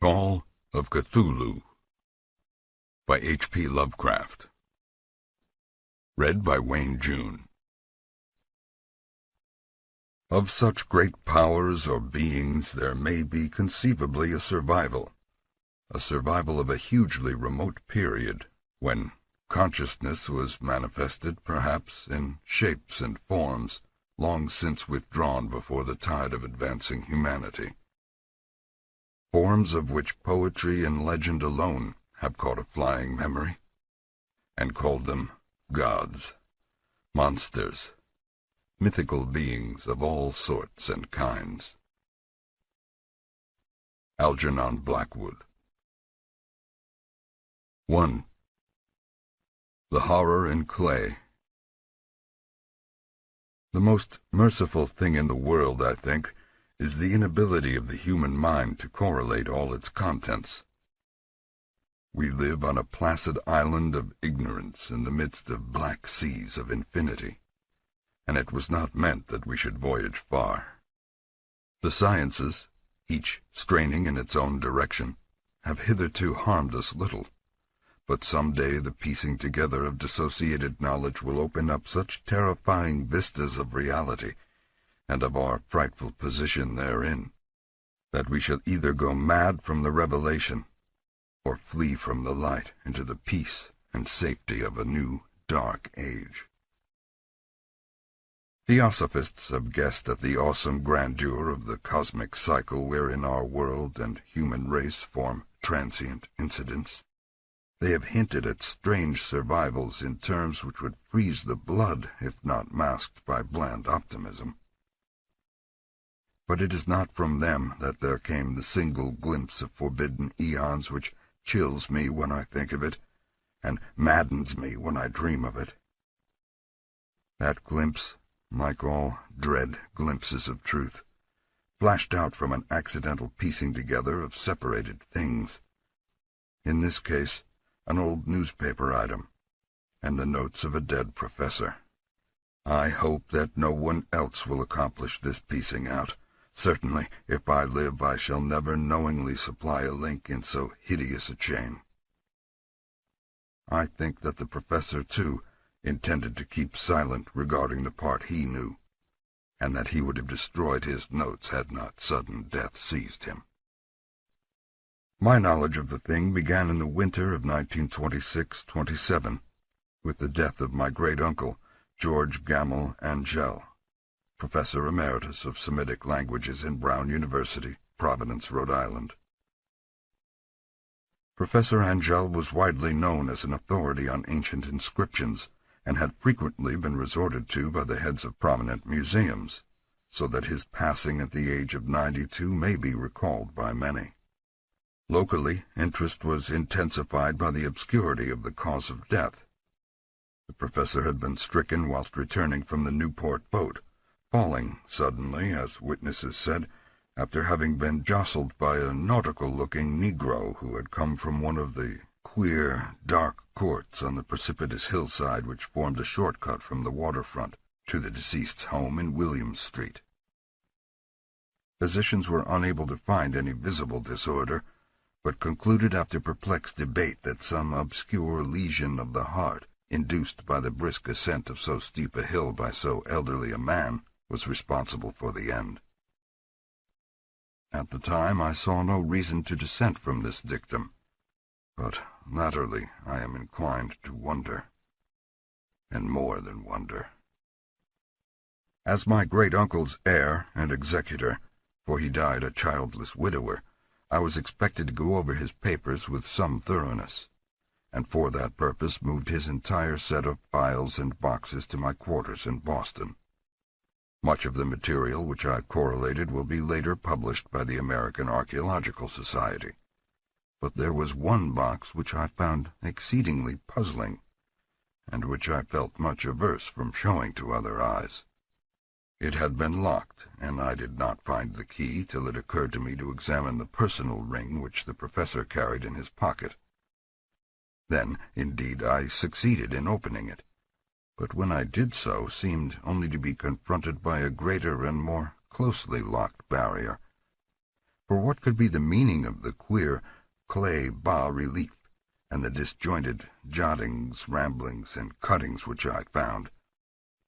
Call of Cthulhu by H.P. Lovecraft. Read by Wayne June. Of such great powers or beings there may be conceivably a survival of a hugely remote period, when consciousness was manifested, perhaps, in shapes and forms long since withdrawn before the tide of advancing humanity. Forms of which poetry and legend alone have caught a flying memory, and called them gods, monsters, mythical beings of all sorts and kinds. Algernon Blackwood. 1. The Horror in Clay. The most merciful thing in the world, I think, is the inability of the human mind to correlate all its contents. We live on a placid island of ignorance in the midst of black seas of infinity, and it was not meant that we should voyage far. The sciences, each straining in its own direction, have hitherto harmed us little, but some day the piecing together of dissociated knowledge will open up such terrifying vistas of reality and of our frightful position therein, that we shall either go mad from the revelation, or flee from the light into the peace and safety of a new, dark age. Theosophists have guessed at the awesome grandeur of the cosmic cycle wherein our world and human race form transient incidents. They have hinted at strange survivals in terms which would freeze the blood if not masked by bland optimism. But it is not from them that there came the single glimpse of forbidden eons which chills me when I think of it, and maddens me when I dream of it. That glimpse, like all dread glimpses of truth, flashed out from an accidental piecing together of separated things. In this case, an old newspaper item, and the notes of a dead professor. I hope that no one else will accomplish this piecing out. Certainly, if I live, I shall never knowingly supply a link in so hideous a chain. I think that the professor, too, intended to keep silent regarding the part he knew, and that he would have destroyed his notes had not sudden death seized him. My knowledge of the thing began in the winter of 1926-27, with the death of my great-uncle, George Gamel Angell, Professor Emeritus of Semitic Languages in Brown University, Providence, Rhode Island. Professor Angell was widely known as an authority on ancient inscriptions, and had frequently been resorted to by the heads of prominent museums, so that his passing at the age of 92 may be recalled by many. Locally, interest was intensified by the obscurity of the cause of death. The professor had been stricken whilst returning from the Newport boat, falling suddenly, as witnesses said, after having been jostled by a nautical-looking Negro who had come from one of the queer, dark courts on the precipitous hillside which formed a shortcut from the waterfront to the deceased's home in Williams Street. Physicians were unable to find any visible disorder, but concluded after perplexed debate that some obscure lesion of the heart, induced by the brisk ascent of so steep a hill by so elderly a man, was responsible for the end. At the time I saw no reason to dissent from this dictum, but latterly I am inclined to wonder, and more than wonder. As my great-uncle's heir and executor, for he died a childless widower, I was expected to go over his papers with some thoroughness, and for that purpose moved his entire set of files and boxes to my quarters in Boston. Much of the material which I correlated will be later published by the American Archaeological Society, but there was one box which I found exceedingly puzzling, and which I felt much averse from showing to other eyes. It had been locked, and I did not find the key till it occurred to me to examine the personal ring which the professor carried in his pocket. Then, indeed, I succeeded in opening it, but when I did so seemed only to be confronted by a greater and more closely locked barrier. For what could be the meaning of the queer clay bas-relief and the disjointed jottings, ramblings, and cuttings which I found?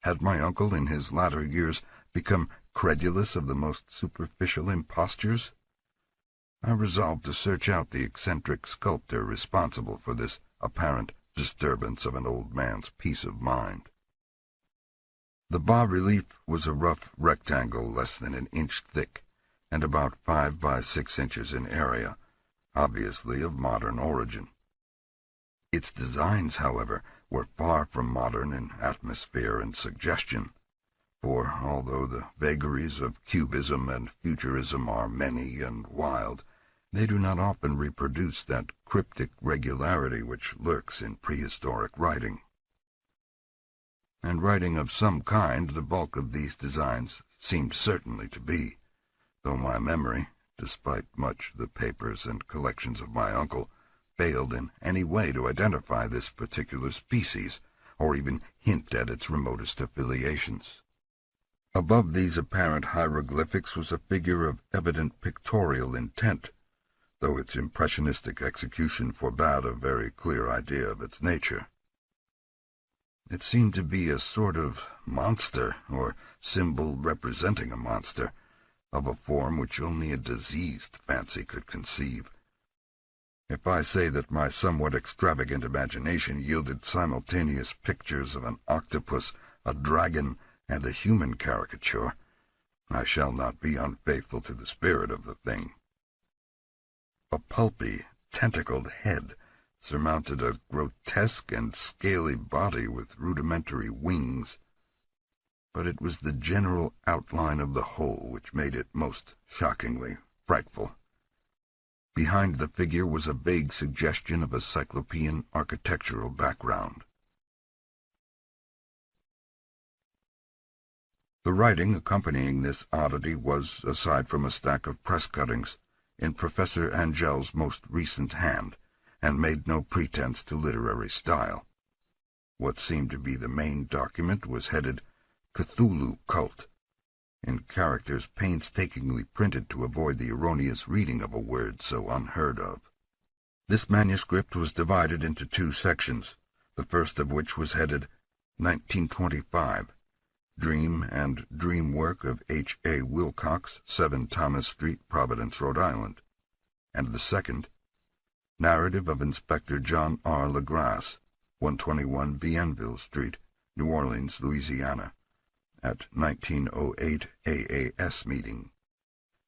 Had my uncle in his latter years become credulous of the most superficial impostures? I resolved to search out the eccentric sculptor responsible for this apparent disturbance of an old man's peace of mind. The bas-relief was a rough rectangle less than an inch thick, and about 5 by 6 inches in area, obviously of modern origin. Its designs, however, were far from modern in atmosphere and suggestion, for although the vagaries of cubism and futurism are many and wild, they do not often reproduce that cryptic regularity which lurks in prehistoric writing. And writing of some kind the bulk of these designs seemed certainly to be, though my memory, despite much the papers and collections of my uncle, failed in any way to identify this particular species, or even hint at its remotest affiliations. Above these apparent hieroglyphics was a figure of evident pictorial intent, though its impressionistic execution forbade a very clear idea of its nature. It seemed to be a sort of monster, or symbol representing a monster, of a form which only a diseased fancy could conceive. If I say that my somewhat extravagant imagination yielded simultaneous pictures of an octopus, a dragon, and a human caricature, I shall not be unfaithful to the spirit of the thing. A pulpy, tentacled head surmounted a grotesque and scaly body with rudimentary wings, but it was the general outline of the whole which made it most shockingly frightful. Behind the figure was a vague suggestion of a cyclopean architectural background. The writing accompanying this oddity was, aside from a stack of press cuttings, in Professor Angel's most recent hand, and made no pretense to literary style. What seemed to be the main document was headed Cthulhu Cult, in characters painstakingly printed to avoid the erroneous reading of a word so unheard of. This manuscript was divided into 2 sections, the first of which was headed 1925, Dream and Dream Work of H. A. Wilcox, 7 Thomas Street, Providence, Rhode Island, and the second, Narrative of Inspector John R. LaGrasse, 121 Bienville Street, New Orleans, Louisiana, at 1908 AAS meeting.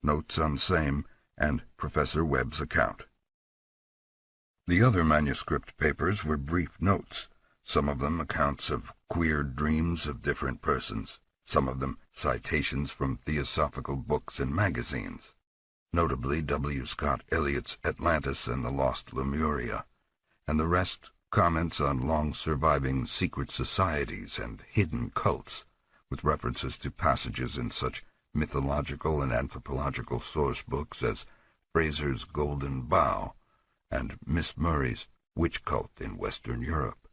Notes on same, and Professor Webb's account. The other manuscript papers were brief notes, some of them accounts of queer dreams of different persons, some of them citations from theosophical books and magazines, notably W. Scott Eliot's Atlantis and the Lost Lemuria, and the rest comments on long-surviving secret societies and hidden cults, with references to passages in such mythological and anthropological source books as Fraser's Golden Bough and Miss Murray's Witch Cult in Western Europe.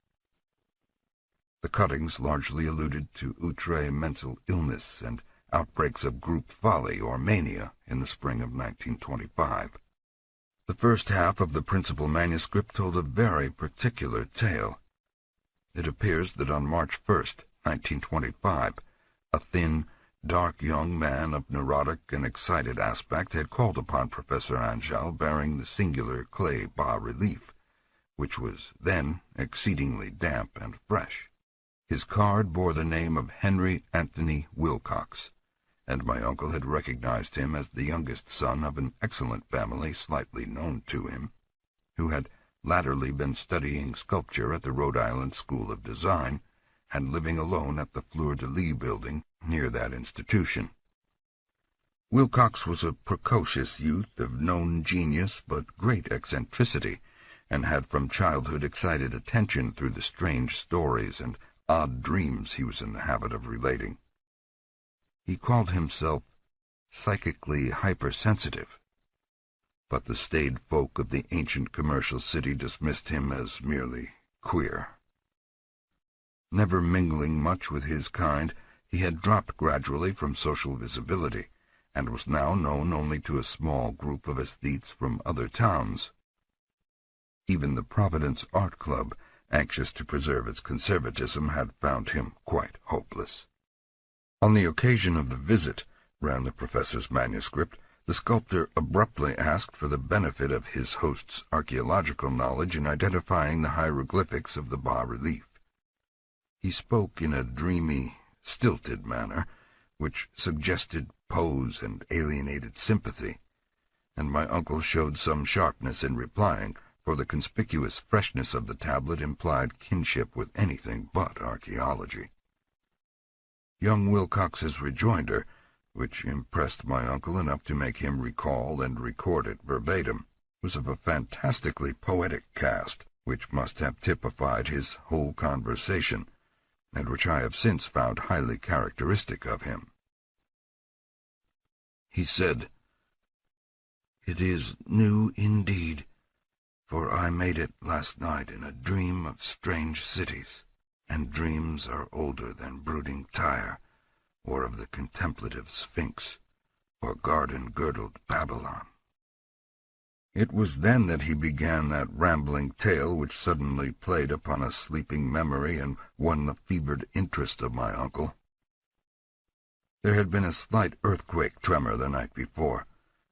The cuttings largely alluded to outre mental illness and outbreaks of group folly or mania in the spring of 1925. The first half of the principal manuscript told a very particular tale. It appears that on March 1st, 1925, a thin, dark young man of neurotic and excited aspect had called upon Professor Angel bearing the singular clay bas-relief, which was then exceedingly damp and fresh. His card bore the name of Henry Anthony Wilcox, and my uncle had recognized him as the youngest son of an excellent family slightly known to him, who had latterly been studying sculpture at the Rhode Island School of Design, and living alone at the Fleur-de-Lis building near that institution. Wilcox was a precocious youth of known genius but great eccentricity, and had from childhood excited attention through the strange stories and odd dreams he was in the habit of relating. He called himself psychically hypersensitive, but the staid folk of the ancient commercial city dismissed him as merely queer. Never mingling much with his kind, he had dropped gradually from social visibility, and was now known only to a small group of aesthetes from other towns. Even the Providence Art Club, anxious to preserve its conservatism, had found him quite hopeless. On the occasion of the visit, ran the professor's manuscript, the sculptor abruptly asked for the benefit of his host's archaeological knowledge in identifying the hieroglyphics of the bas-relief. He spoke in a dreamy, stilted manner, which suggested pose and alienated sympathy, and my uncle showed some sharpness in replying, for the conspicuous freshness of the tablet implied kinship with anything but archaeology. Young Wilcox's rejoinder, which impressed my uncle enough to make him recall and record it verbatim, was of a fantastically poetic cast, which must have typified his whole conversation, and which I have since found highly characteristic of him. He said, "It is new indeed, for I made it last night in a dream of strange cities, and dreams are older than brooding Tyre, or of the contemplative Sphinx, or garden-girdled Babylon." It was then that he began that rambling tale which suddenly played upon a sleeping memory and won the fevered interest of my uncle. There had been a slight earthquake tremor the night before,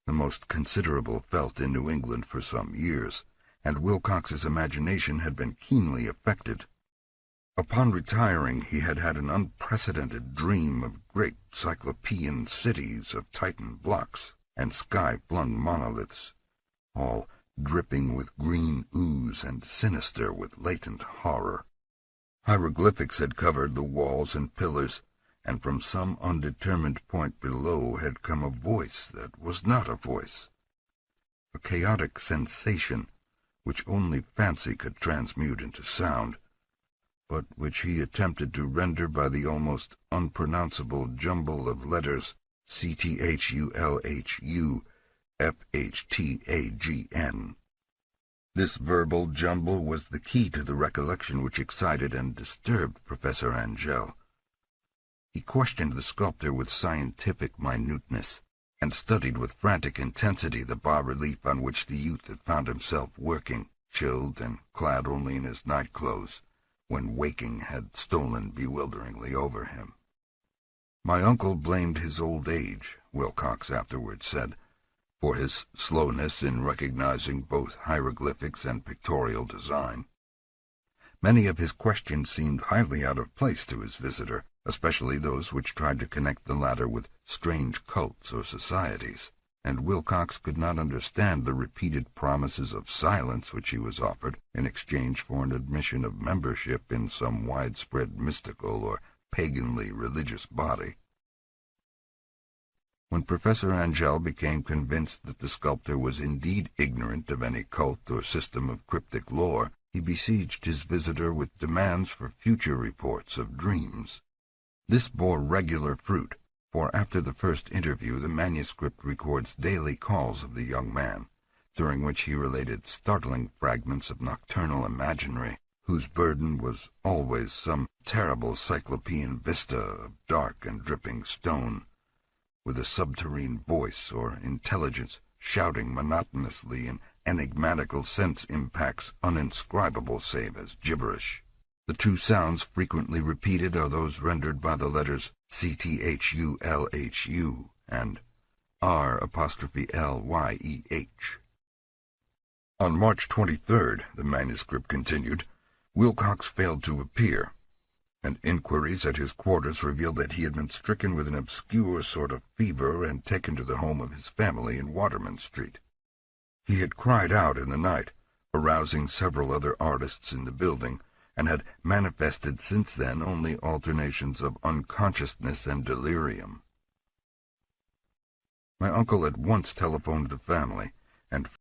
the most considerable felt in New England for some years, and Wilcox's imagination had been keenly affected. Upon retiring, he had had an unprecedented dream of great cyclopean cities of Titan blocks and sky-flung monoliths, all dripping with green ooze and sinister with latent horror. Hieroglyphics had covered the walls and pillars, and from some undetermined point below had come a voice that was not a voice, a chaotic sensation which only fancy could transmute into sound, but which he attempted to render by the almost unpronounceable jumble of letters Cthulhu, FHTAGN. This verbal jumble was the key to the recollection which excited and disturbed Professor Angell. He questioned the sculptor with scientific minuteness, and studied with frantic intensity the bas-relief on which the youth had found himself working, chilled and clad only in his night-clothes, when waking had stolen bewilderingly over him. My uncle blamed his old age, Wilcox afterwards said, for his slowness in recognizing both hieroglyphics and pictorial design. Many of his questions seemed highly out of place to his visitor, especially those which tried to connect the latter with strange cults or societies, and Wilcox could not understand the repeated promises of silence which he was offered in exchange for an admission of membership in some widespread mystical or paganly religious body. When Professor Angell became convinced that the sculptor was indeed ignorant of any cult or system of cryptic lore, he besieged his visitor with demands for future reports of dreams. This bore regular fruit, for after the first interview the manuscript records daily calls of the young man, during which he related startling fragments of nocturnal imaginary, whose burden was always some terrible cyclopean vista of dark and dripping stone, with a subterrene voice or intelligence shouting monotonously in enigmatical sense impacts uninscribable save as gibberish. The two sounds frequently repeated are those rendered by the letters CTHULHU and R''LYEH. On March 23rd, the manuscript continued, Wilcox failed to appear, and inquiries at his quarters revealed that he had been stricken with an obscure sort of fever and taken to the home of his family in Waterman Street. He had cried out in the night, arousing several other artists in the building, and had manifested since then only alternations of unconsciousness and delirium. My uncle at once telephoned the family, and